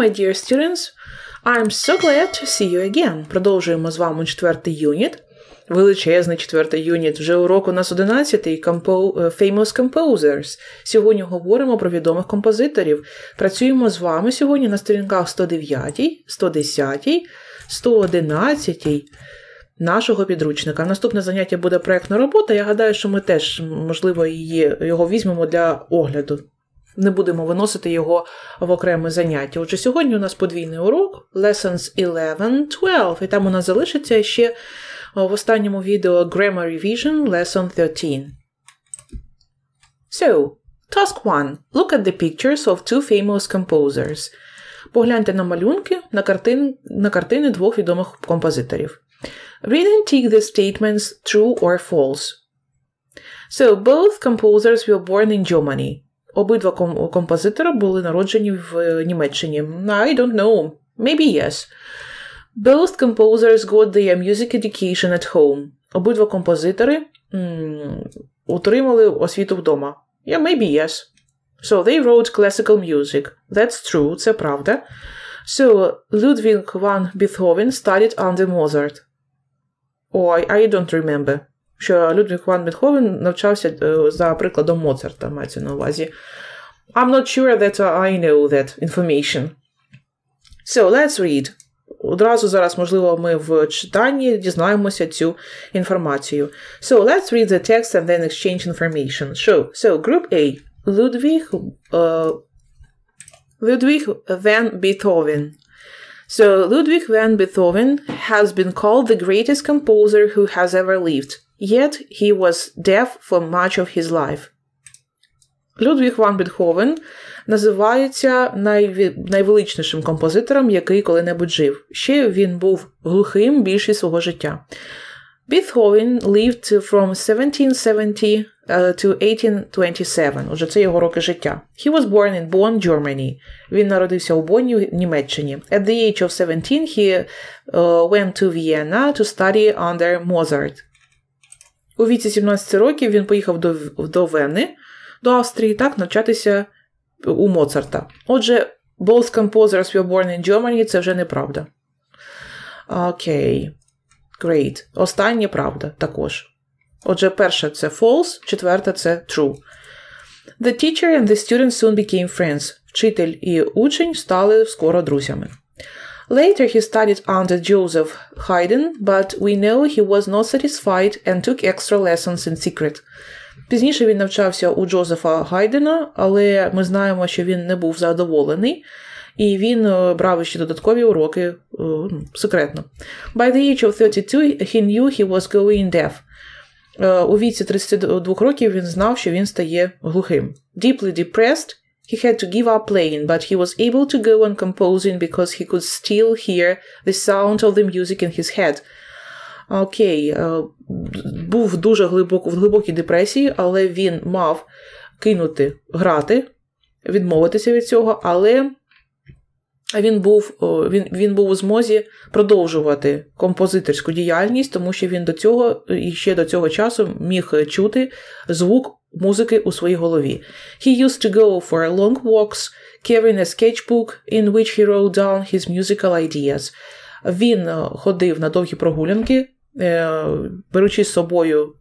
my dear students, I'm so glad to see you again. Продовжуємо з вами 4-й юніт. Величезний 4-й юніт. Вже урок у нас 11-й. Famous Composers. Сьогодні говоримо про відомих композиторів. Працюємо з вами сьогодні на сторінках 109-й, 110-й, 111-й нашого підручника. Наступне заняття буде проєктна робота. Я гадаю, що ми теж, можливо, його візьмемо для огляду. Не будемо виносити його в окреме заняття. Отже, сьогодні у нас подвійний урок, lessons 11-12, і там у нас залишиться ще в останньому відео Grammar Revision, lesson 13. So, task 1. Look at the pictures of two famous composers. Погляньте на малюнки, на картини двох відомих композиторів. Read and tick the statements true or false. So, both composers were born in Germany. Обидва композитори були народжені в Німеччині. I don't know. Maybe yes. Both composers got their music education at home. Обидва композитори отримали освіту вдома. Yeah, maybe yes. So, they wrote classical music. That's true, це правда. So, Ludwig van Beethoven studied under Mozart. Oh, I don't remember. Що Людвіг ван Бетховен навчався за прикладом Моцарта, мається на увазі. I'm not sure that I know that information. So, let's read. Одразу зараз, можливо, ми в читанні дізнаємося цю інформацію. So, let's read the text and then exchange information. So, group A. Ludwig van Beethoven. So, Ludwig van Beethoven has been called the greatest composer who has ever lived. Yet he was deaf for much of his life. Людвіг ван Бетховен називається найвеличнішим композитором, який коли-небудь жив. Ще він був глухим більшість свого життя. Beethoven lived from 1770 to 1827. Отже, це його роки життя. He was born in Bonn, Germany. Він народився у Бонні, в Німеччині. At the age of 17, he went to Vienna to study under Mozart. У віці 17 років він поїхав до Вени, до Австрії, так, навчатися у Моцарта. Отже, both composers were born in Germany – це вже неправда. Окей. Great. Останнє правда також. Отже, перше – це false, четверте – це true. The teacher and the student soon became friends. Вчитель і учень стали скоро друзями. Later he studied under Joseph Haydn, but we know he was not satisfied and took extra lessons in secret. Пізніше він навчався у Джозефа Гайдена, але ми знаємо, що він не був задоволений, і він брав ще додаткові уроки секретно. By the age of 32, he knew he was going deaf. У віці 32 років він знав, що він стає глухим. Deeply depressed, he had to give up playing, but he was able to go on composing because he could still hear the sound of the music in his head. Окей, був дуже в глибокій депресії, але він мав кинути грати, відмовитися від цього, але він був у змозі продовжувати композиторську діяльність, тому що він ще до цього часу міг чути звук музики у своїй голові. He used to go for long walks, carrying a sketchbook in which he wrote down his musical ideas. Він ходив на довгі прогулянки, беручи з собою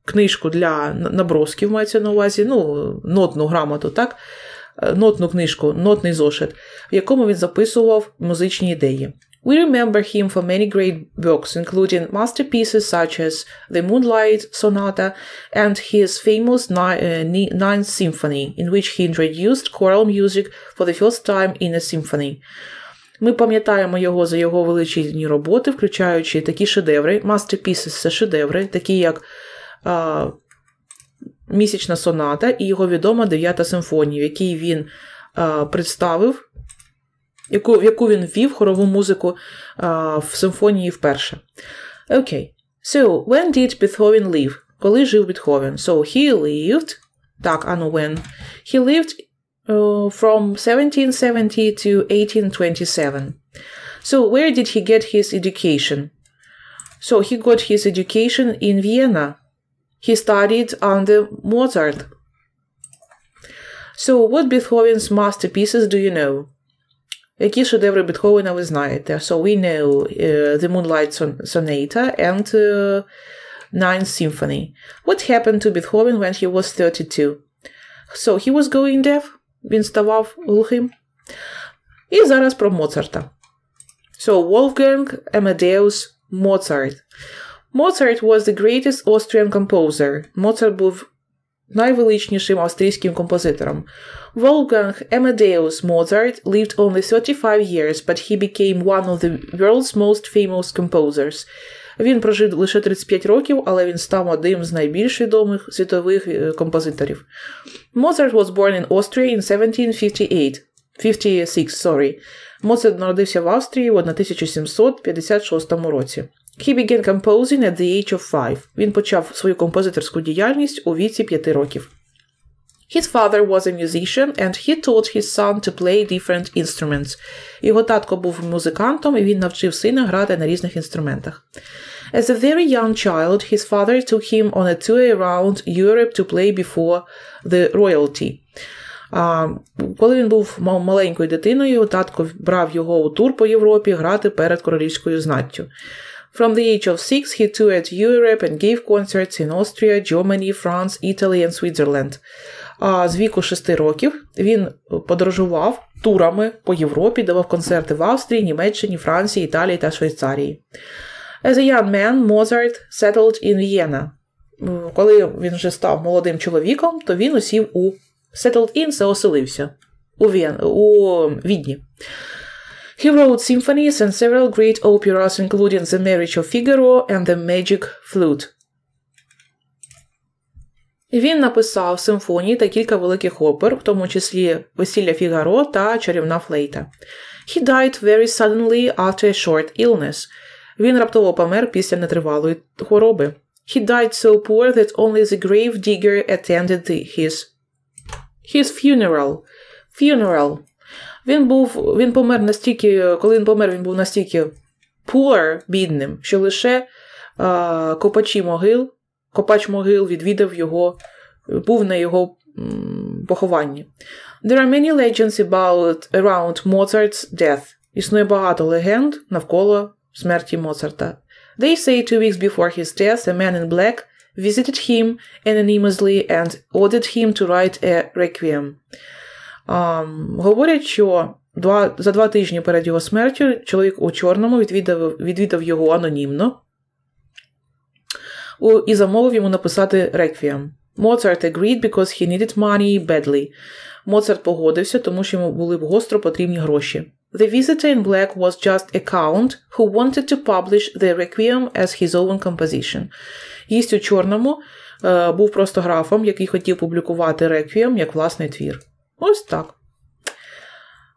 книжку для набросків, мається на увазі, нотну грамоту, так? Нотну книжку, нотний зошит, в якому він записував музичні ідеї. We remember him for many great works, including masterpieces such as The Moonlight Sonata and his famous Ninth Symphony, in which he introduced choral music for the first time in a symphony. Ми пам'ятаємо його за його величезні роботи, включаючи такі шедеври, masterpieces – це шедеври, такі як «Місячна соната» і його відома 9-та симфонія, в якій він представив, в яку він ввів хорову музику в симфонії вперше. Окей. So, when did Beethoven live? Коли жив Бетховен? So, he lived... Так, when? He lived from 1770 to 1827. So, where did he get his education? So, he got his education in Vienna. He studied under Mozart. So, what Beethoven's masterpieces do you know? Які шедеври Бетховена ви знаєте? So we know the Moonlight Sonata and Ninth Symphony. What happened to Beethoven when he was 32? So he was going deaf. Він ставав глухим. І зараз про Моцарта. So Wolfgang Amadeus Mozart. Mozart was the greatest Austrian composer. Моцарт був найвеличнішим австрійським композитором. Wolfgang Amadeus Mozart lived only 35 years, but he became one of the world's most famous composers. Він прожив лише 35 років, але він став одним з найбільш відомих світових композиторів. Mozart was born in Austria in 1756. Моцарт народився в Австрії в 1756 році. He began composing at the age of 5. Він почав свою композиторську діяльність у віці 5 років. His father was a musician and he taught his son to play different instruments. Його татко був музикантом, і він навчив сина грати на різних інструментах. As a very young child, his father took him on a tour around Europe to play before the royalty. Коли він був маленькою дитиною, його татко брав його у тур по Європі грати перед королівською знаттю. From the age of 6, he toured Europe and gave concerts in Austria, Germany, France, Italy and Switzerland. З віку 6 років він подорожував турами по Європі, давав концерти в Австрії, Німеччині, Франції, Італії та Швейцарії. As a young man, Mozart settled in Vienna. Коли він вже став молодим чоловіком, то він осів у settled in – це оселився у Відні. He wrote symphonies and several great operas, including The Marriage of Figaro and The Magic Flute. Він написав симфонії та кілька великих опер, в тому числі «Весілля Фігаро» та «Чарівна флейта». He died very suddenly after a short illness. Він раптово помер після нетривалої хвороби. He died so poor that only the grave digger attended his funeral. Він помер настільки, коли він помер, він був настільки poor, бідним, що лише копач могил відвідав його, був на його похованні. There are many legends around Mozart's death. Існує багато легенд навколо смерті Моцарта. They say 2 weeks before his death, a man in black visited him anonymously and ordered him to write a requiem. Говорять, що за 2 тижні перед його смертю чоловік у чорному відвідав його анонімно і замовив йому написати реквієм. Mozart agreed because he needed money badly. Моцарт погодився, тому що йому були гостро потрібні гроші. The visitor in black was just a count who wanted to publish the requiem as his own composition. Гість у чорному був просто графом, який хотів публікувати реквієм як власний твір. Ось так.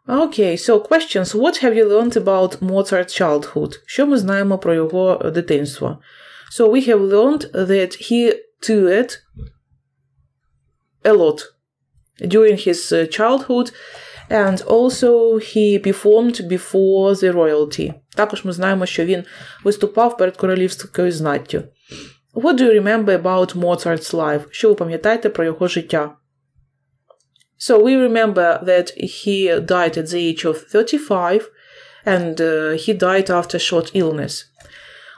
Okay, so questions. What have you learned about Mozart's childhood? Що ми знаємо про його дитинство? So we have learned that he toured a lot during his childhood and also he performed before the royalty. Також ми знаємо, що він виступав перед королівською знаттю. What do you remember about Mozart's life? Що ви пам'ятаєте про його життя? So we remember that he died at the age of 35 and he died after short illness.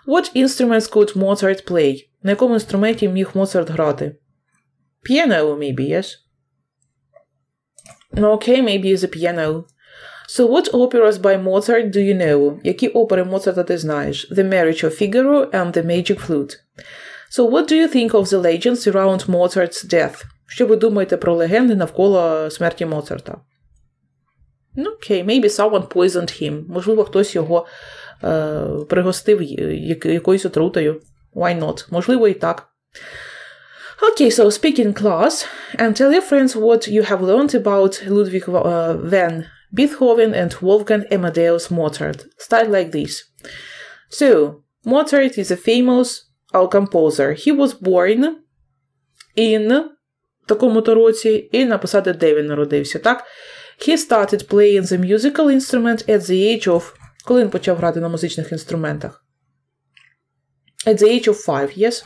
What instruments could Mozart play? На якому інструменті міг Моцарт грати? Piano, maybe, yes? Okay, maybe the piano. So what operas by Mozart do you know? Які опери Моцарта ти знаєш? The Marriage of Figaro and The Magic Flute. So what do you think of the legends around Mozart's death? Що ви думаєте про легенди навколо смерті Моцарта? Okay, maybe someone poisoned him. Можливо, хтось його пригостив якоюсь отрутою. Why not? Можливо, і так. Okay, so speak in class and tell your friends what you have learned about Ludwig van Beethoven and Wolfgang Amadeus Mozart. Start like this. So, Mozart is a famous composer. He was born in такому-то році, і написати, де він народився, так? He started playing the musical instrument at the age of... Коли він почав грати на музичних інструментах? At the age of 5, yes?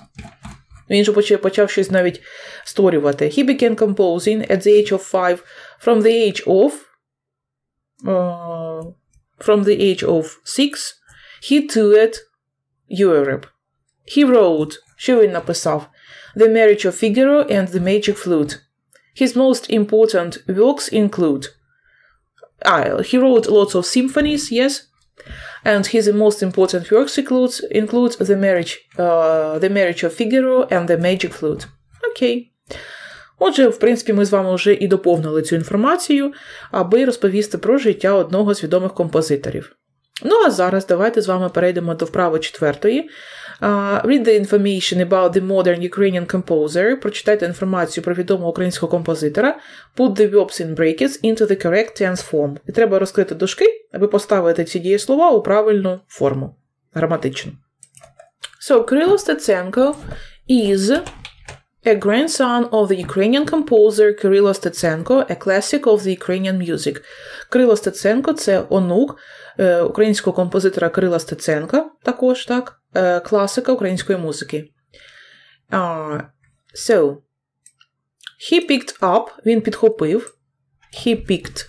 Він же почав щось навіть створювати. He began composing at the age of 5 from the age of from the age of 6, he toured Europe. He wrote, що він написав? The Marriage of Figaro and the Magic Flute. His most important works include... he wrote lots of symphonies, yes. And his most important works include the Marriage of Figaro and the Magic Flute. Окей. Отже, в принципі, ми з вами вже і доповнили цю інформацію, аби розповісти про життя одного з відомих композиторів. Ну, а зараз давайте з вами перейдемо до вправи 4. Read the information about the modern Ukrainian composer. Прочитайте інформацію про відомого українського композитора. Put the verbs in brackets into the correct tense form. І треба розкрити дужки, аби поставити ці дієслова у правильну форму, граматичну. So, Кирило Стеценко is a grandson of the Ukrainian composer Кирило Стеценко, a classic of the Ukrainian music. Кирило Стеценко – це онук українського композитора Кирила Стеценка, також, так, класика української музики. So, he picked up, він підхопив, he picked,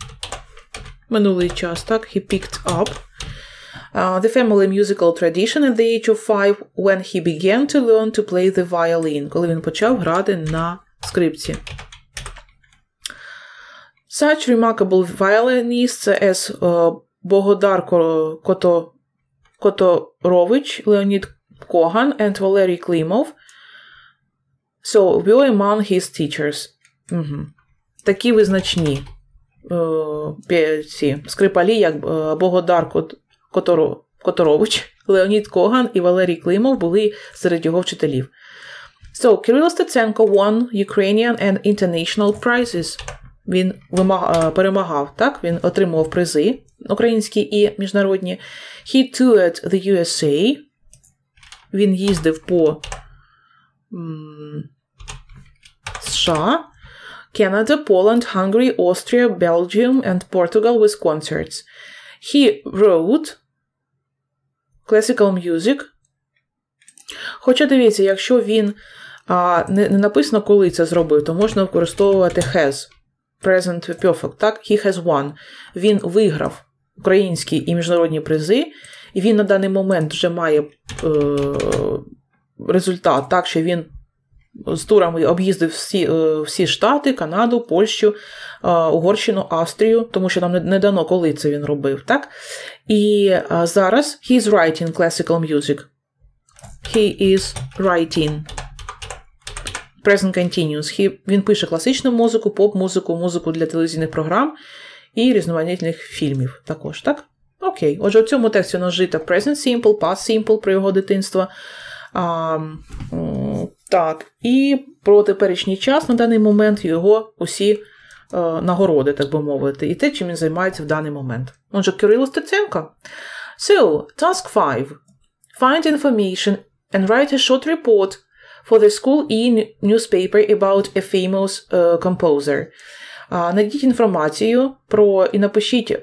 минулий час, так, he picked up the family musical tradition at the age of 5 when he began to learn to play the violin, коли він почав грати на скрипці. Such remarkable violinists as Богодар Которович, Леонід Коган and Валерій Климов so were among his teachers. Такі визначні ці скрипалі, як Богодар Которович, Леонід Коган і Валерій Климов були серед його вчителів. So, Кирило Стеценко won Ukrainian and international prizes. Він перемагав, так? Він отримував призи українські і міжнародні. He toured the USA. Він їздив по США, Canada, Poland, Hungary, Austria, Belgium and Portugal with concerts. He wrote classical music. Хоча, дивіться, якщо він не написано, коли це зробив, то можна використовувати has. Present perfect, так? He has won. Він виграв українські і міжнародні призи, і він на даний момент вже має результат, так, що він з турами об'їздив всі штати, Канаду, Польщу, Угорщину, Австрію, тому що нам не дано, коли це він робив, так? І зараз he is writing classical music. He is writing. Present continuous. Він пише класичну музику, поп-музику, музику для телевізійних програм і різноманітних фільмів також, так? Окей. Отже, в цьому тексті у нас жито present simple, past simple про його дитинство. Так, і про теперішній час на даний момент його усі нагороди, так би мовити, і те, чим він займається в даний момент. Отже, Кирило Стеценко. So, task 5. Find information and write a short report for the school e-newspaper about a famous composer. Найдіть інформацію і напишіть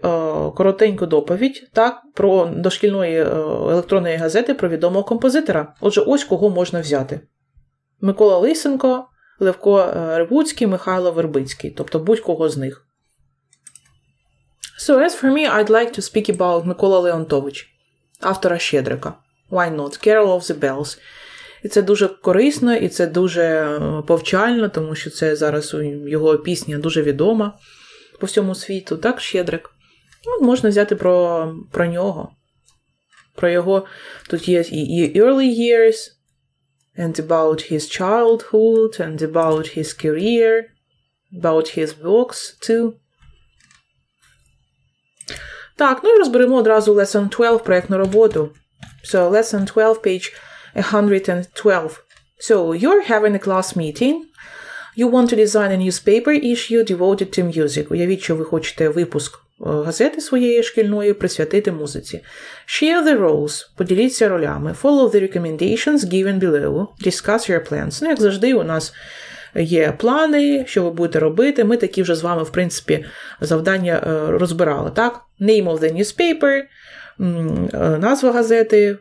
коротеньку доповідь, так, про дошкільної електронної газети про відомого композитора. Отже, ось кого можна взяти. Микола Лисенко, Левко Ревуцький, Михайло Вербицький. Тобто будь-кого з них. So, as for me, I'd like to speak about Микола Леонтович, автора «Щедрика». Why not? Carol of the Bells. І це дуже корисно, і це дуже повчально, тому що це зараз його пісня дуже відома по всьому світу, так, Щедрик. Ну, можна взяти про нього. Про його, тут є і early years, and about his childhood, and about his career, about his works, too. Так, ну і розберемо одразу lesson 12, проєктну роботу. So, lesson 12, page 112. So, you're having a class meeting. You want to design a newspaper issue devoted to music. Уявіть, що ви хочете випуск газети своєї шкільної присвятити музиці. Share the roles. Поділіться ролями. Follow the recommendations given below. Discuss your plans. Ну, як завжди, у нас є плани, що ви будете робити. Ми такі вже з вами, в принципі, завдання розбирали, так? Name of the newspaper, назва газети,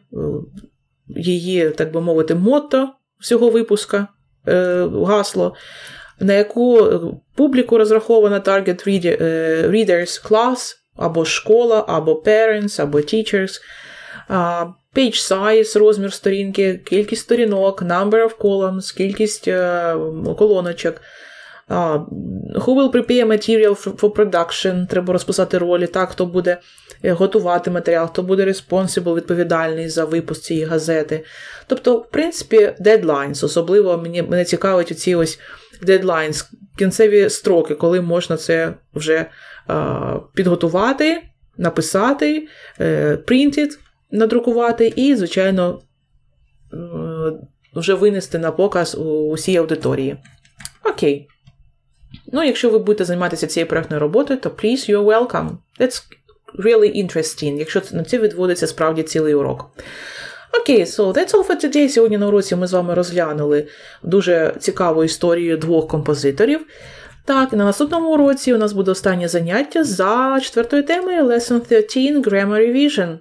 її, так би мовити, мотто всього випуска, гасло, на яку публіку розрахована target readers, class, або школа, або parents, або teachers. Page size, розмір сторінки, кількість сторінок, number of columns, кількість колоночок. Who will prepare material for production? Треба розписати ролі, так, хто буде готувати матеріал, хто буде responsible, відповідальний за випуск цієї газети. Тобто, в принципі, deadlines. Особливо мене цікавить оці ось deadlines, кінцеві строки, коли можна це вже підготувати, написати, printed, надрукувати і, звичайно, вже винести на показ усій аудиторії. Окей. Ну, якщо ви будете займатися цією проєктною роботою, то please, you're welcome. That's really interesting, якщо на це відводиться справді цілий урок. Окей, so that's all for today. Сьогодні на уроці ми з вами розглянули дуже цікаву історію двох композиторів. Так, і на наступному уроці у нас буде останнє заняття за 4-ю темою Lesson 13 Grammar Revision.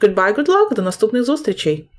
Goodbye, good luck, до наступних зустрічей!